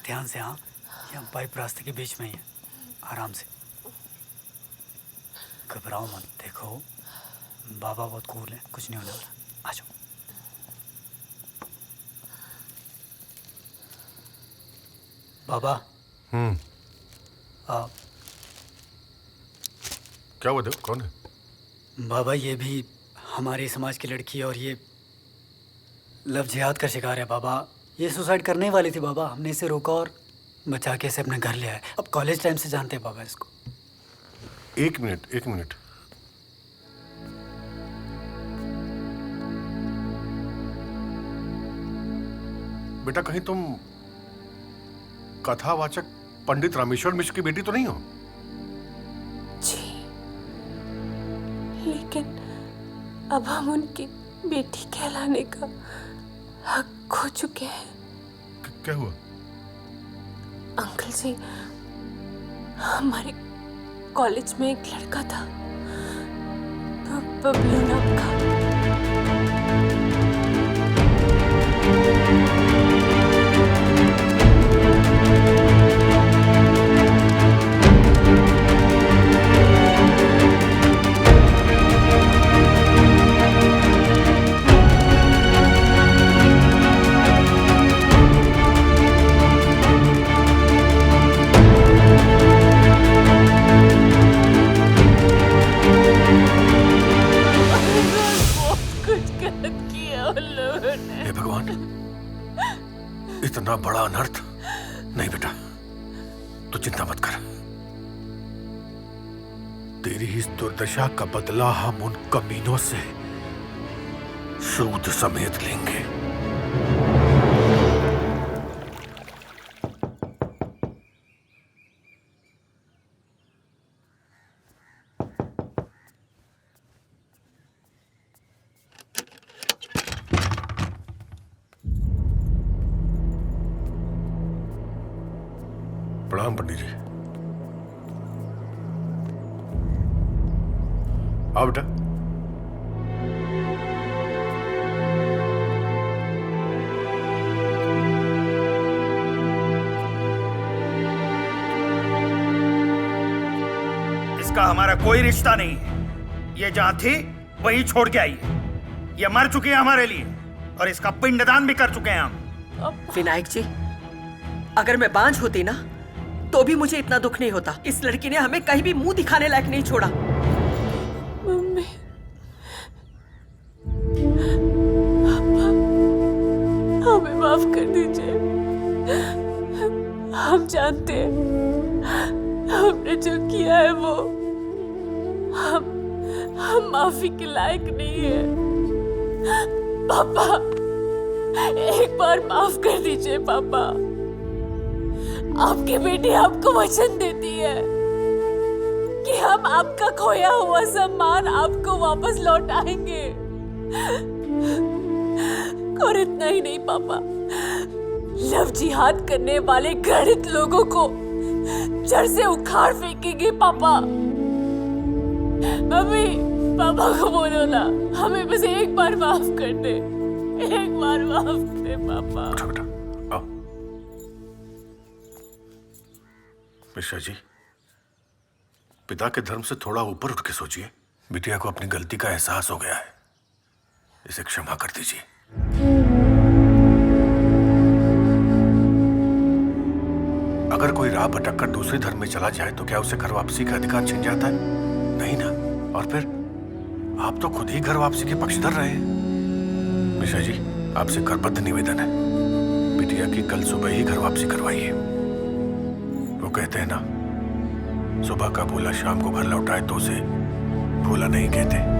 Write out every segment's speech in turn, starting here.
ध्यान से। हाँ, यहाँ पाइप रास्ते के बीच में ही है, आराम से। घबराओ मत। देखो बाबा बहुत कूल है, कुछ नहीं होने वाला। आ जाओ। बाबा। क्या हुआ? देव कौन है? बाबा ये भी हमारे समाज की लड़की है और ये लव जिहाद का शिकार है बाबा। ये सुसाइड करने वाली थी बाबा, हमने इसे रोका और बचा के इसे अपने घर ले आए। अब कॉलेज टाइम से जानते हैं बाबा इसको। एक मिनट। बेटा, कहीं तुम कथावाचक पंडित रामेश्वर मिश्र की बेटी तो नहीं हो? जी, लेकिन अब हम उनकी बेटी कहलाने का हक खो चुके हैं। क्या हुआ? अंकल जी, हमारे कॉलेज में एक लड़का था, बबलू नाम का। इतना बड़ा अनर्थ। नहीं बेटा, तू चिंता मत कर। तेरी इस दुर्दशा का बदला हम उन कमीनों से सूद समेत लेंगे। प्रणाम पंडित जी। आओ बेटा। इसका हमारा कोई रिश्ता नहीं है। ये जहां थी वहीं छोड़ के आई है। ये मर चुकी है हमारे लिए और इसका पिंडदान भी कर चुके हैं हम। विनायक जी, अगर मैं बांझ होती ना तो भी मुझे इतना दुख नहीं होता। इस लड़की ने हमें कहीं भी मुंह दिखाने लायक नहीं छोड़ा। मम्मी, पापा, हमें माफ कर दीजिए। हम जानते हैं हमने जो किया है वो हम माफी के लायक नहीं है। पापा, एक बार माफ कर दीजिए पापा। आपकी बेटी आपको वचन देती है कि हम आपका खोया हुआ सम्मान आपको वापस लौटाएंगे। और इतना ही नहीं पापा, लव जिहाद करने वाले घृणित लोगों को जड़ से उखाड़ फेंकेंगे पापा। मम्मी, पापा को बोलो ना, हमें बस एक बार माफ कर दे। एक बार माफ दे पापा। उठो बेटा, आओ। मिश्रा जी, पिता के धर्म से थोड़ा ऊपर उठ के सोचिए। बिटिया को अपनी गलती का एहसास हो गया है, इसे क्षमा कर दीजिए। अगर कोई राह भटक कर दूसरे धर्म में चला जाए तो क्या उसे घर वापसी का अधिकार छिन जाता है? नहीं ना। और फिर आप तो खुद ही घर वापसी के पक्षधर रहे हैं। मिश्रा जी, आपसे करबद्ध निवेदन है, बिटिया की कल सुबह ही घर वापसी करवाइए। वो कहते हैं ना, सुबह का भूला शाम को घर लौटाए तो उसे भूला नहीं कहते।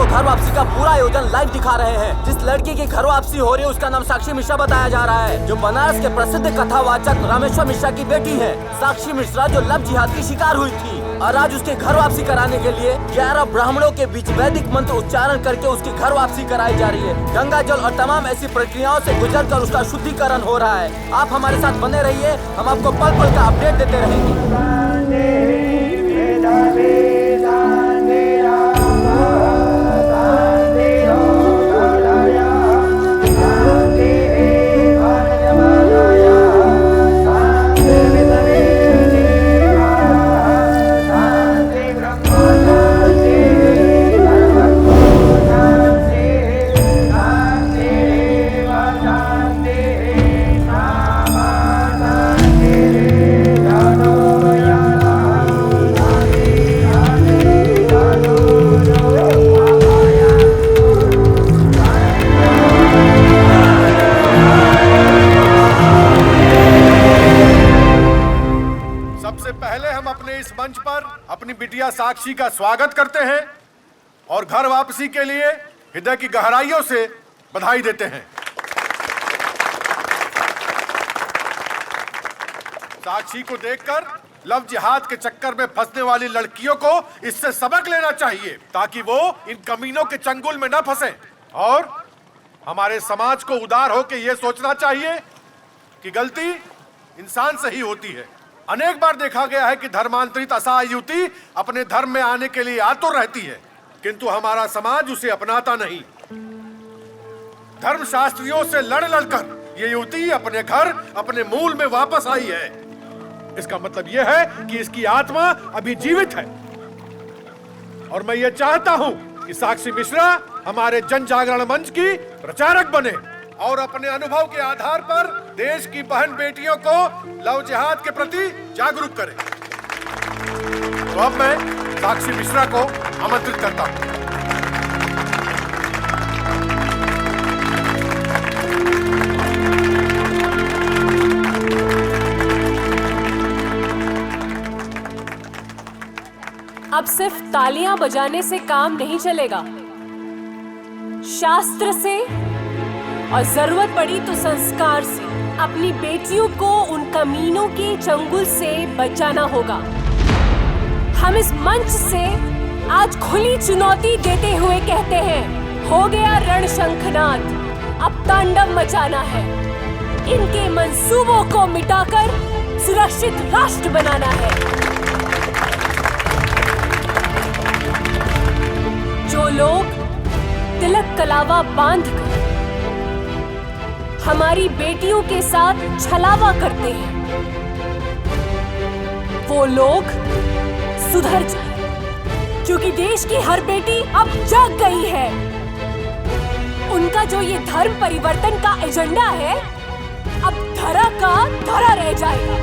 घर वापसी का पूरा आयोजन लाइव दिखा रहे हैं। जिस लड़की की घर वापसी हो रही है उसका नाम साक्षी मिश्रा बताया जा रहा है, जो बनारस के प्रसिद्ध कथावाचक रामेश्वर मिश्रा की बेटी है। साक्षी मिश्रा जो लव जिहाद की शिकार हुई थी। और आज उसके घर वापसी कराने के लिए 11 ब्राह्मणों के बीच वैदिक मंत्र उच्चारण करके उसकी घर वापसी कराई जा रही है। गंगा जल और तमाम ऐसी प्रक्रियाओं से गुजर कर उसका शुद्धिकरण हो रहा है। आप हमारे साथ बने रहिए, हम आपको पल पल का अपडेट देते रहेंगे। मंच पर अपनी बिटिया साक्षी का स्वागत करते हैं और घर वापसी के लिए हृदय की गहराइयों से बधाई देते हैं। साक्षी को देखकर लव जिहाद के चक्कर में फंसने वाली लड़कियों को इससे सबक लेना चाहिए ताकि वो इन कमीनों के चंगुल में न फंसे। और हमारे समाज को उदार होकर यह सोचना चाहिए कि गलती इंसान से ही होती है। अनेक बार देखा गया है कि धर्मांतरित असहाय युवती अपने धर्म में आने के लिए आतुर रहती है, किंतु हमारा समाज उसे अपनाता नहीं। धर्मशास्त्रियों से लड़ लड़कर ये युवती अपने घर, अपने मूल में वापस आई है। इसका मतलब यह है कि इसकी आत्मा अभी जीवित है। और मैं ये चाहता हूं कि साक्षी मिश्रा हमारे जन जागरण मंच की प्रचारक बने और अपने अनुभव के आधार पर देश की बहन बेटियों को लव जिहाद के प्रति जागरूक करें। तो अब मैं साक्षी मिश्रा को आमंत्रित करता हूं। अब सिर्फ तालियां बजाने से काम नहीं चलेगा। शास्त्र से और जरूरत पड़ी तो संस्कार से अपनी बेटियों को उन कमीनों के चंगुल से बचाना होगा। हम इस मंच से आज खुली चुनौती देते हुए कहते हैं, हो गया रण शंखनाद, अब तांडव मचाना है। इनके मंसूबों को मिटाकर सुरक्षित राष्ट्र बनाना है। जो लोग तिलक कलावा बांधकर हमारी बेटियों के साथ छलावा करते हैं, वो लोग सुधर जाए, क्योंकि देश की हर बेटी अब जाग गई है। उनका जो ये धर्म परिवर्तन का एजेंडा है, अब धरा का धरा रह जाएगा।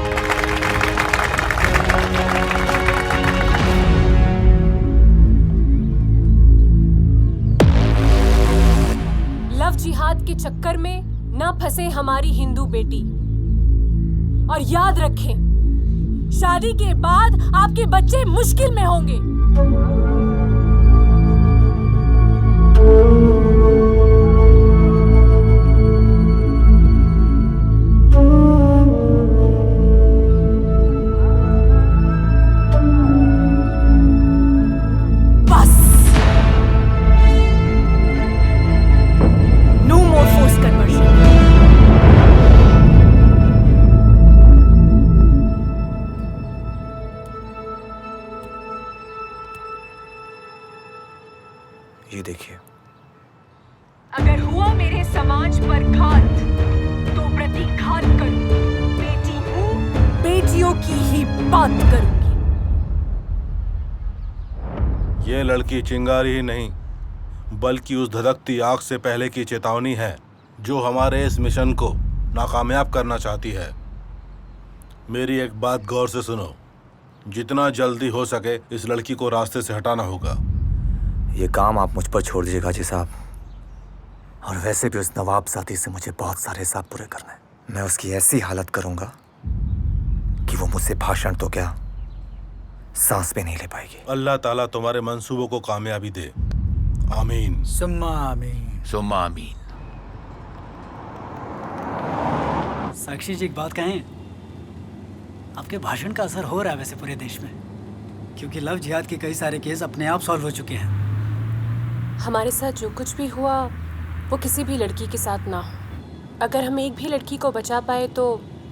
लव जिहाद के चक्कर में न फंसे हमारी हिंदू बेटी। और याद रखें, शादी के बाद आपके बच्चे मुश्किल में होंगे। ये देखिए, अगर हुआ मेरे समाज पर घात तो प्रतिघात करूं। बेटी हूं, बेटियों की ही बात करूंगी। ये लड़की चिंगारी ही नहीं, बल्कि उस धधकती आग से पहले की चेतावनी है जो हमारे इस मिशन को नाकामयाब करना चाहती है। मेरी एक बात गौर से सुनो, जितना जल्दी हो सके इस लड़की को रास्ते से हटाना होगा। ये काम आप मुझ पर छोड़ दीजिए गाजी साहब। और वैसे भी उस नवाब जाति से मुझे बहुत सारे हिसाब पूरे करने हैं। मैं उसकी ऐसी हालत करूंगा कि वो मुझसे भाषण तो क्या, सांस भी नहीं ले पाएगी। अल्लाह ताला तुम्हारे मंसूबों को कामयाबी दे। आमीन। सुम्मा आमीन। सुम्मा आमीन। साक्षी जी, एक बात कहें, आपके भाषण का असर हो रहा है वैसे पूरे देश में। क्योंकि लव जिहाद के कई सारे केस अपने आप सॉल्व हो चुके हैं। हमारे साथ जो कुछ भी हुआ वो किसी भी लड़की के साथ ना हो। अगर हम एक भी लड़की को बचा पाए तो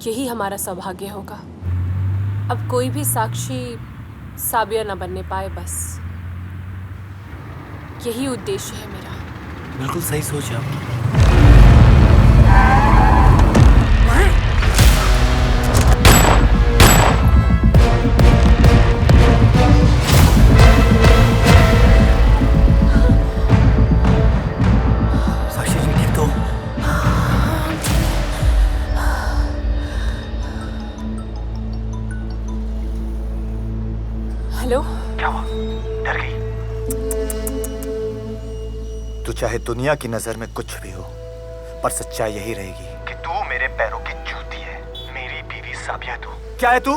यही हमारा सौभाग्य होगा। अब कोई भी साक्षी साबिया ना बनने पाए, बस यही उद्देश्य है मेरा। बिल्कुल सही सोच है आपकी। साक्षी जी ठीक तो? हेलो, क्या हुआ? डर गई? तू चाहे दुनिया की नजर में कुछ भी हो, पर सच्चाई यही रहेगी कि तू मेरे पैरों की जूती है। मेरी बीवी साबिया तू। क्या है तू?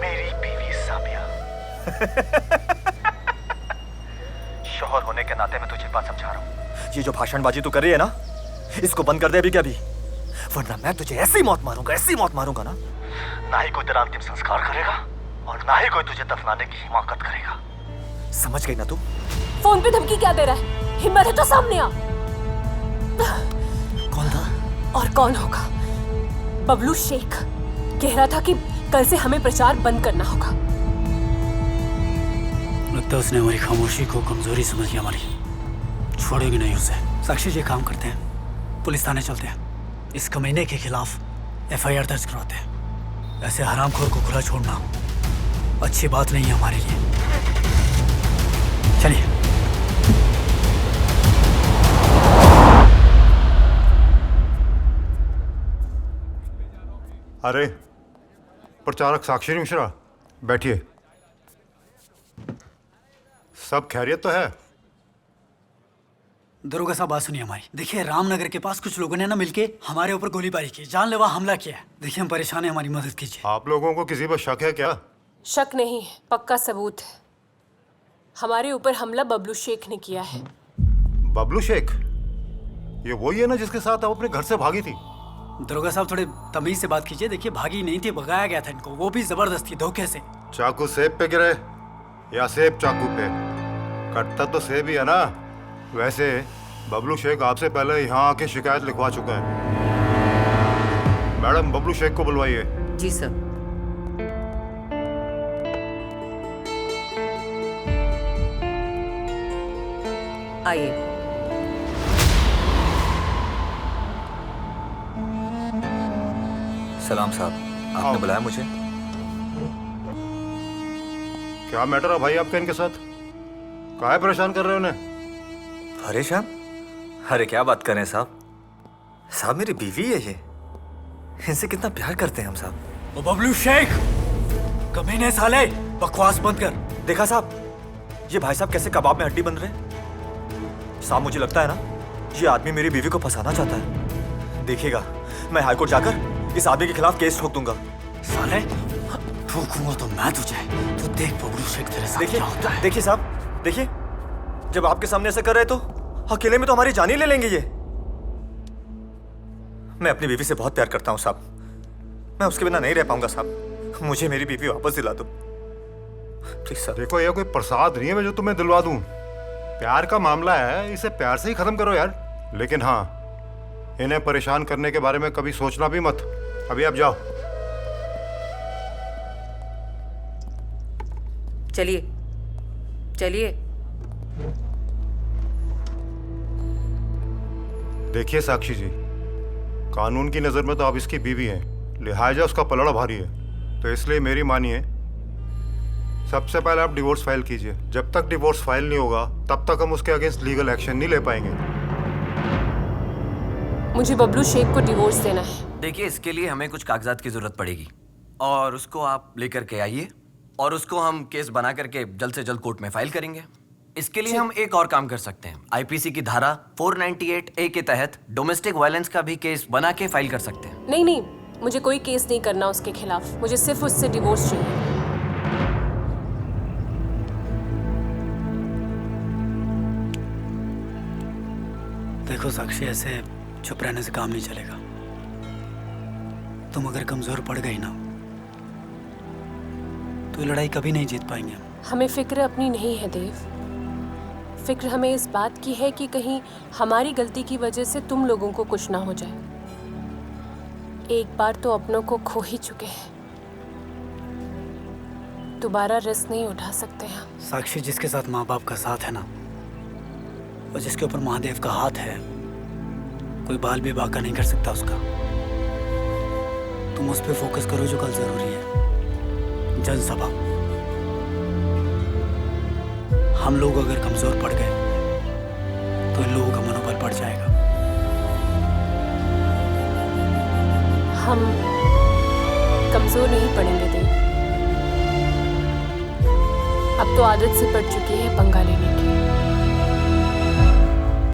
मेरी बीवी साबिया। शौहर होने के नाते मैं तुझे बात समझा रहा हूँ। ये जो भाषणबाजी तू कर रही है ना, इसको बंद कर दे अभी क्या भी, वरना मैं तुझे ऐसी मौत मारूंगा ना, ना ही कोई तेरा अंतिम संस्कार करेगा और ना ही कोई तुझे दफनाने की हिमाकत करेगा। समझ गई ना तू? फोन पे धमकी क्या दे रहा है? हिम्मत है तो सामने आ। कौन था? और कौन होगा? बबलू शेख कह रहा था कि कल से हमें प्रचार बंद करना होगा। लगता है उसने हमारी खामोशी को कमजोरी समझ लिया हमारी। छोड़ेंगे नहीं उसे। साक्षी जी काम करते हैं, पुलिस थाने चलते हैं, इस कमीने के खिलाफ FIR दर्ज करवाते हैं। ऐसे हरामखोर को खुला छोड़ना अच्छी बात नहीं है हमारे लिए। चलिए। अरे प्रचारक साक्षी मिश्रा, बैठिए। सब खैरियत तो है? दरोगा साहब बात सुनिए हमारी। देखिए रामनगर के पास कुछ लोगों ने ना मिलके हमारे ऊपर गोलीबारी की, जानलेवा हमला किया है। देखिए हम परेशान हैं, हमारी मदद कीजिए। आप लोगों को किसी पर शक है क्या? शक नहीं, पक्का सबूत है। हमारे ऊपर हमला बबलू शेख ने किया है। बबलू शेख? ये वही है ना जिसके साथ आप अपने घर से भागी थी? दरोगा साहब थोड़े तमीज से बात कीजिए। देखिए भागी नहीं थी, भगाया गया था इनको, वो भी जबरदस्ती धोखे से। चाकू सेब पे गिरे या सेब चाकू पे? कटता तो सेब ही है ना। वैसे बबलू शेख आपसे पहले यहाँ आके शिकायत लिखवा चुका है। मैडम बबलू शेख को बुलवाइए। जी सर। आइए। सलाम साहब, आपने बुलाया मुझे? क्या मैटर है भाई आपका इनके साथ? काहे परेशान कर रहे हो उन्हें? परेशान? अरे क्या बात कर रहे हैं साहब? साहब मेरी बीवी है ये, इनसे कितना प्यार करते हैं हम साहब। ओ बबलू शेख, कमीने साले, बकवास बंद कर। देखा साहब, ये भाई साहब कैसे कबाब में हड्डी बन रहे हैं। साहब मुझे लगता है ना ये आदमी मेरी बीवी को फंसाना चाहता है। देखिएगा मैं हाईकोर्ट जाकर इस आदमी के खिलाफ केस ठोक दूंगा। साले ठोकूंगा तो मैं तुझे, तो देख बबलू शेख तेरे साथ क्या होता है। देखिए साहब, देखिए जब आपके सामने ऐसा कर रहे तो अकेले में तो हमारी जान ही ले लेंगे ये। मैं अपनी बीवी से बहुत प्यार करता हूँ साहब, मैं उसके बिना नहीं रह पाऊंगा साहब। मुझे मेरी बीवी वापस दिला दो प्लीज साहब। देखो ये कोई प्रसाद नहीं है मैं जो तुम्हें दिलवा दूं। प्यार का मामला है, इसे प्यार से ही खत्म करो यार। लेकिन हाँ, इन्हें परेशान करने के बारे में कभी सोचना भी मत। अभी आप जाओ। चलिए चलिए। देखिए साक्षी जी, कानून की नजर में तो आप इसकी बीवी हैं, लिहाजा उसका पलड़ा भारी है। तो इसलिए मेरी मानिए, सबसे पहले आप डिवोर्स फाइल कीजिए। जब तक डिवोर्स फाइल नहीं होगा तब तक हम उसके अगेंस्ट लीगल एक्शन नहीं ले पाएंगे। मुझे बबलू शेख को डिवोर्स देना है। देखिए इसके लिए हमें कुछ कागजात की जरूरत पड़ेगी और उसको आप लेकर के आइए और उसको हम केस बना करके जल्द से जल्द कोर्ट में फाइल करेंगे। इसके लिए हम एक और काम कर सकते हैं, IPC की धारा 498A के तहत डोमेस्टिक वायलेंस का भी केस बना के फाइल कर सकते हैं। नहीं नहीं, मुझे कोई केस नहीं करना उसके खिलाफ, मुझे सिर्फ उससे डिवोर्स चाहिए। देखो साक्षी, ऐसे चुप रहने से काम नहीं चलेगा। तुम अगर कमजोर पड़ गई ना तो ये लड़ाई कभी नहीं जीत पाएंगे हम। हमें फिक्र अपनी नहीं है देव। फिक्र हमें इस बात की है कि कहीं हमारी गलती की वजह से तुम लोगों को कुछ ना हो जाए। एक बार तो अपनों को खो ही चुके हैं, दोबारा रिस्क नहीं उठा सकते हम। साक्षी, जिसके साथ माँ बाप का साथ है ना, और जिसके ऊपर महादेव का हाथ है, कोई बाल भी बाका नहीं कर सकता उसका। तुम उस पर फोकस करो जो कल जरूरी है, जनसभा। हम लोग अगर कमजोर पड़ गए तो इन लोगों का मनोबल बढ़ जाएगा। हम कमजोर नहीं पड़ेंगे देव। अब तो आदत से पड़ चुकी है पंगा लेने की।